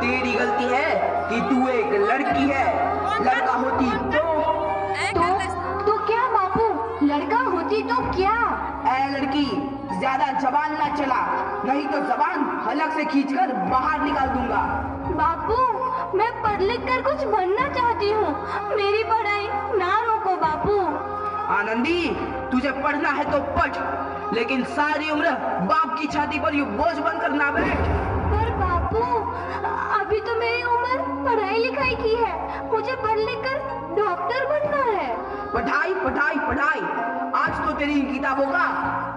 तेरी गलती है कि तू एक लड़की है। लड़का होती तो क्या बापू, लड़का होती तो क्या? ऐ लड़की, ज्यादा जबान ना चला, नहीं तो जबान हलक से खींचकर बाहर निकाल दूंगा। बापू, मैं पढ़ लिख कर कुछ बनना चाहती हूँ, मेरी पढ़ाई ना रोको बापू। आनंदी, तुझे पढ़ना है तो पढ़, लेकिन सारी उम्र बाप की छाती पर यूं बोझ बनकर ना बैठ। पर बापू, अभी तो मेरी उम्र पढ़ाई लिखाई की है, मुझे पढ़ लिख कर डॉक्टर बनना है। पढ़ाई पढ़ाई पढ़ाई, आज तो तेरी इन किताबों का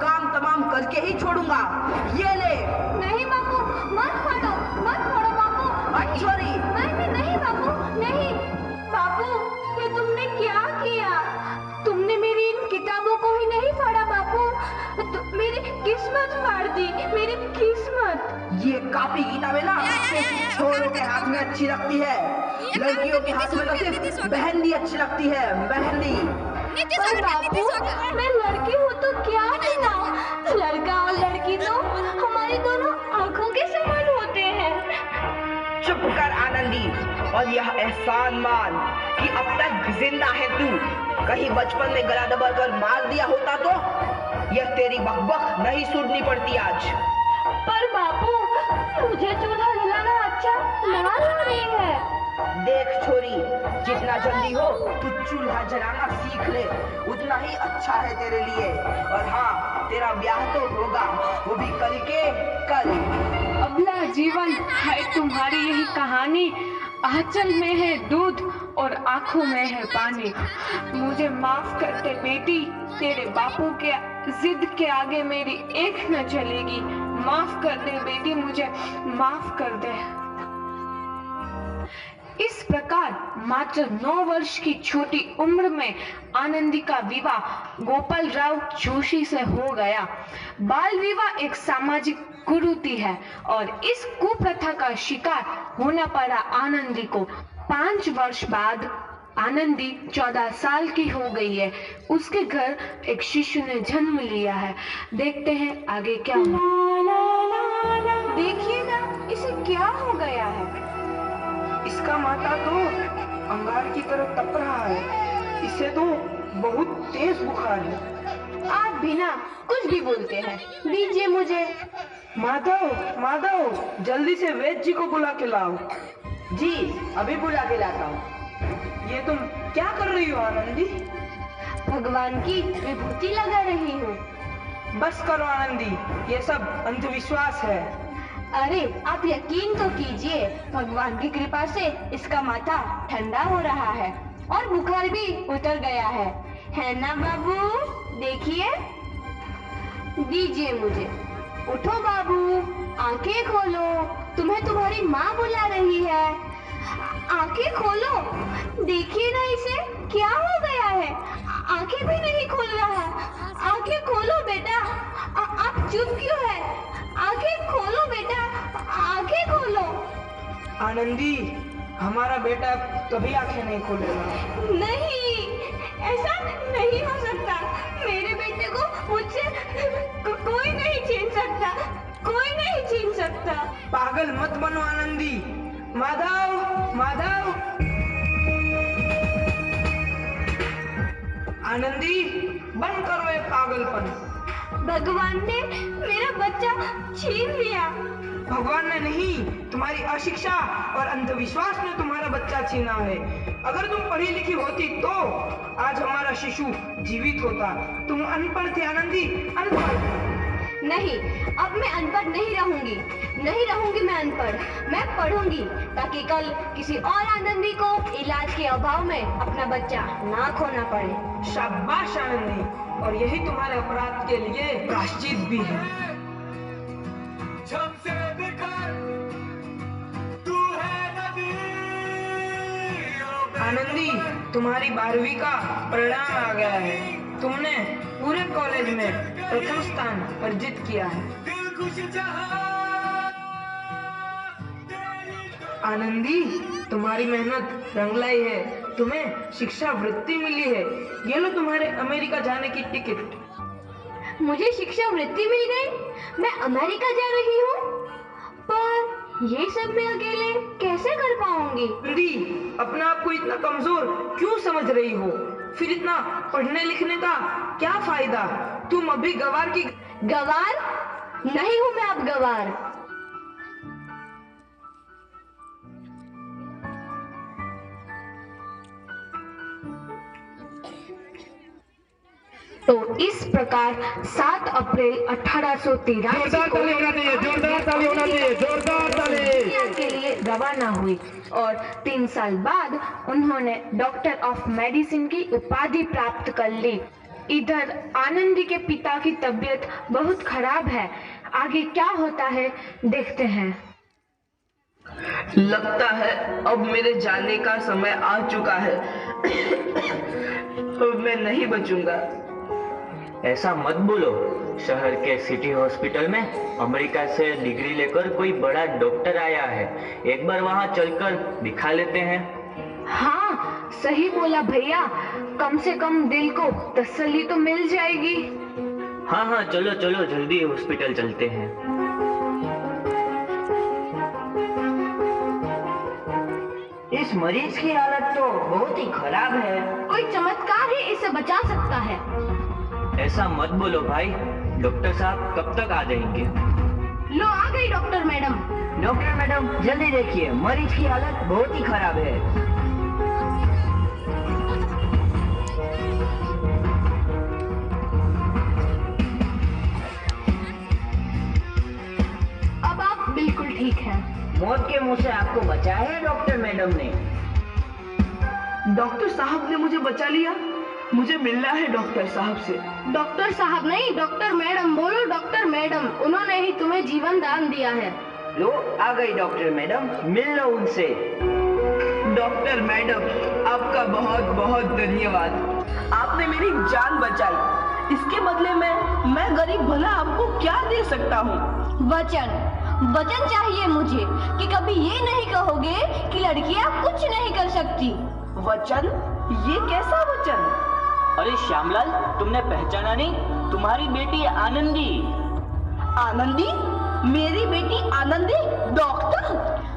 काम तमाम करके ही छोड़ूंगा। ये ले। नहीं बापू, मत फोड़ो बापू। छोरी। नहीं बापू, नहीं। बापू, ये तुमने क्या किया? तुमने मेरी इन किताबों को ही नहीं फाड़ा बापू, मेरी किस्मत फाड़ दी, मेरी किस्मत। ये कापी किताबें ना सिर्फ छोरों के हाथ में अच्छी लगती है, लड़कियों के हाथ में तो सिर्फ मेहंदी अच्छी लगती है, मेहंदी। पर बापू, मैं लड़की हूँ तो क्या मिला? लड़का और लड़की तो हमारी दोनों आंखों के समान होते हैं। चुप कर आनंदी, और यह एहसान मान कि अब तक जिंदा है तू। कहीं बचपन में गला दबाकर मार दिया होता तो यह तेरी बकबक नहीं सुननी पड़ती आज। पर बापू, मुझे चूल्हा जलाना अच्छा ना नहीं है। देख छोरी, जितना जल्दी हो तू चूल्हा जलाना सीख ले, उतना ही अच्छा है तेरे लिए। और हाँ, तेरा ब्याह तो होगा, वो भी कल के कल। अबला जीवन है तुम्हारी यही कहानी, आंचल में है दूध और आंखों में है पानी। मुझे माफ कर दे बेटी, तेरे बापू के जिद के आगे मेरी एक न चलेगी। माफ कर दे बेटी, मुझे माफ कर दे। इस प्रकार मात्र 9 वर्ष की छोटी उम्र में आनंदी का विवाह गोपाल राव जोशी से हो गया। बाल विवाह एक सामाजिक कुरीति है और इस कुप्रथा का शिकार होना पड़ा आनंदी को। 5 वर्ष बाद आनंदी 14 साल की हो गई है। उसके घर एक शिशु ने जन्म लिया है। देखते हैं आगे क्या हुआ। देखिए ना, इसे क्या हो गया है? इसका माथा तो अंगार की तरह तप रहा है, इसे तो बहुत तेज बुखार है। आप बिना कुछ भी बोलते हैं, दीजिए मुझे। माधव, जल्दी से वैद्य जी को बुला के लाओ। जी, अभी बुला के लाता हूँ। ये तुम क्या कर रही हो आनंदी? भगवान की विभूति लगा रही हूँ। बस करो आनंदी, ये सब अंधविश्वास है। अरे आप यकीन तो कीजिए, भगवान की कृपा से इसका माथा ठंडा हो रहा है और बुखार भी उतर गया है ना बाबू? देखिए, दीजिए मुझे। उठो बाबू, आंखें खोलो, तुम्हें तुम्हारी माँ बुला रही है। आंखें खोलो, देखिए ना इसे क्या हो गया है, आंखें भी नहीं खोल रहा। आंखें खोलो बेटा, आप चुप क्यों है? आंखें खोलो बेटा, आंखें खोलो। आनंदी, हमारा बेटा कभी आंखें नहीं खोलेगा। नहीं, ऐसा नहीं हो सकता। मेरे बेटे को मुझसे कोई नहीं छीन सकता, कोई नहीं छीन सकता। पागल मत बनो आनंदी। माधव, आनंदी, बंद करो ये पागलपन। भगवान ने मेरा बच्चा छीन लिया। भगवान ने नहीं, तुम्हारी अशिक्षा और अंधविश्वास ने तुम्हारा बच्चा छीना है। अगर तुम पढ़ी लिखी होती तो आज हमारा शिशु जीवित होता। तुम अनपढ़ थे आनंदी, अनपढ़। नहीं, अब मैं अनपढ़ नहीं रहूंगी मैं अनपढ़। मैं पढ़ूंगी ताकि कल किसी और आनंदी को इलाज के अभाव में अपना बच्चा ना खोना पड़े। शाबाश आनंदी, और यही तुम्हारे अपराध के लिए प्रायश्चित भी है। आनंदी, तुम्हारी 12वीं का परिणाम आ गया है। तुमने पूरे कॉलेज में प्रथम स्थान अर्जित किया है। आनंदी, तुम्हारी मेहनत रंग लाई है, तुम्हें शिक्षा वृत्ति मिली है। ये लो तुम्हारे अमेरिका जाने की टिकट। मुझे शिक्षा वृत्ति मिल गई, मैं अमेरिका जा रही हूँ। पर ये सब मैं अकेले कैसे कर पाऊंगी? दी, अपने आप को इतना कमजोर क्यों समझ रही हो? फिर इतना पढ़ने लिखने का क्या फायदा? तुम अभी गवार की गवार नहीं हूँ मैं अब गवार। तो इस प्रकार 7 अप्रैल 1883 के लिए रवाना हुई और 3 साल बाद उन्होंने डॉक्टर ऑफ मेडिसिन की उपाधि प्राप्त कर ली। इधर आनंदी के पिता की तबीयत बहुत खराब है। आगे क्या होता है देखते हैं। लगता है अब मेरे जाने का समय आ चुका है। अब मैं नहीं बचूंगा। ऐसा मत बोलो। शहर के सिटी हॉस्पिटल में अमेरिका से डिग्री लेकर कोई बड़ा डॉक्टर आया है। एक बार वहां चलकर दिखा लेते हैं। हाँ, सही बोला भैया। कम से कम दिल को तसल्ली तो मिल जाएगी। हाँ हाँ, चलो चलो जल्दी हॉस्पिटल चलते हैं। इस मरीज की हालत तो बहुत ही खराब है। कोई चमत्कार ही इसे बचा सकता है। ऐसा मत बोलो भाई। डॉक्टर साहब कब तक आ जाएंगे? लो आ गई डॉक्टर मैडम। डॉक्टर मैडम जल्दी देखिए, मरीज की हालत बहुत ही खराब है। अब आप बिल्कुल ठीक हैं। मौत के मुंह से आपको बचाया है डॉक्टर मैडम ने। डॉक्टर साहब ने मुझे बचा लिया। मुझे मिलना है डॉक्टर साहब से। डॉक्टर साहब नहीं, डॉक्टर मैडम बोलो। डॉक्टर मैडम, उन्होंने ही तुम्हें जीवन दान दिया है। लो आ गई डॉक्टर मैडम, मिल लो उनसे। डॉक्टर मैडम, आपका बहुत बहुत धन्यवाद। आपने मेरी जान बचाई। इसके बदले में मैं गरीब भला आपको क्या दे सकता हूँ? वचन चाहिए मुझे कि कभी ये नहीं कहोगे कि लड़कियां कुछ नहीं कर सकती। वचन? ये कैसा वचन? अरे श्यामलाल, तुमने पहचाना नहीं? तुम्हारी बेटी आनंदी। आनंदी? मेरी बेटी आनंदी डॉक्टर?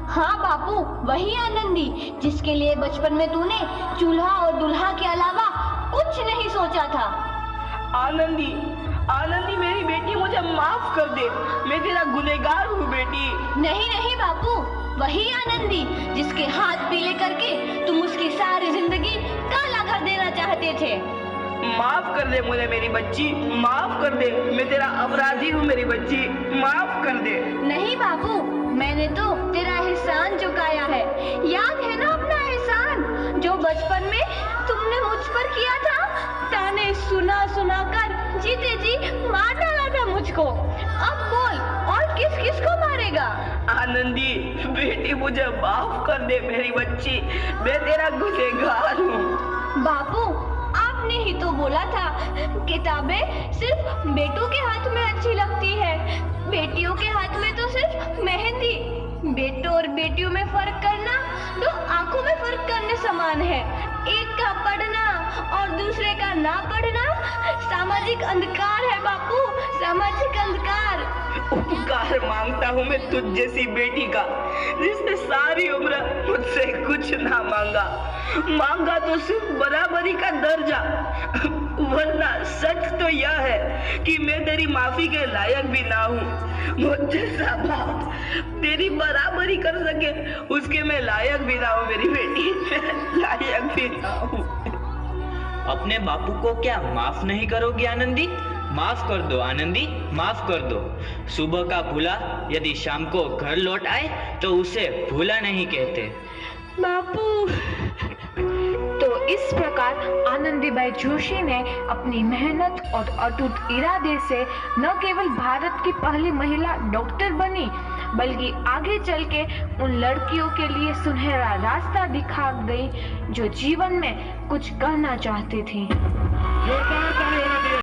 हाँ बापू, वही आनंदी जिसके लिए बचपन में तूने चूल्हा और दूल्हा के अलावा कुछ नहीं सोचा था। आनंदी, आनंदी मेरी बेटी, मुझे माफ कर दे। मैं तेरा गुनहगार हूँ बेटी। नहीं नहीं बापू, वही आनंदी जिसके हाथ पीले करके तुम उसकी सारी जिंदगी काला कर देना चाहते थे। माफ कर दे मुझे मेरी बच्ची, माफ कर दे। मैं तेरा अपराधी हूँ मेरी बच्ची, माफ कर दे। नहीं बाबू, मैंने तो तेरा एहसान चुकाया है। याद है ना अपना एहसान जो बचपन में तुमने मुझ पर किया था? ताने सुना सुना कर जीते जी मार डाला था मुझको। अब बोल, और किस किस को मारेगा? आनंदी बेटी, मुझे माफ कर दे मेरी बच्ची। मैं तेरा गुनहगार हूँ। बापू, आपने ही तो बोला था किताबें सिर्फ बेटों के हाथ में अच्छी लगती है, बेटियों के हाथ में तो सिर्फ मेहंदी। बेटों और बेटियों में फर्क करना तो आंखों में फर्क करने समान है। एक का पढ़ना और दूसरे का ना पढ़ना सामाजिक अंधकार है बापू, सामाजिक अंधकार। उपकार मांगता हूँ मैं तुझ जैसी बेटी का, जिसने सारी उम्र मुझसे कुछ ना मांगा तो सिर्फ बराबरी का दर्जा। वरना सच तो यह है कि मैं तेरी माफी के लायक भी ना हूँ। मुझ जैसा बाप तेरी बराबरी कर सके उसके मैं लायक भी ना हूँ मेरी बेटी, लायक भी ना हूँ। अपने बापू को क्या माफ नहीं करोगी आनंदी? माफ कर दो आनंदी, माफ कर दो। सुबह का भूला यदि शाम को घर लौट आए तो उसे भूला नहीं कहते। बापू। तो इस प्रकार आनंदीबाई जोशी ने अपनी मेहनत और अटूट इरादे से न केवल भारत की पहली महिला डॉक्टर बनी, बल्कि आगे चल के उन लड़कियों के लिए सुनहरा रास्ता दिखा गई जो जीवन में कुछ करना चाहती थी।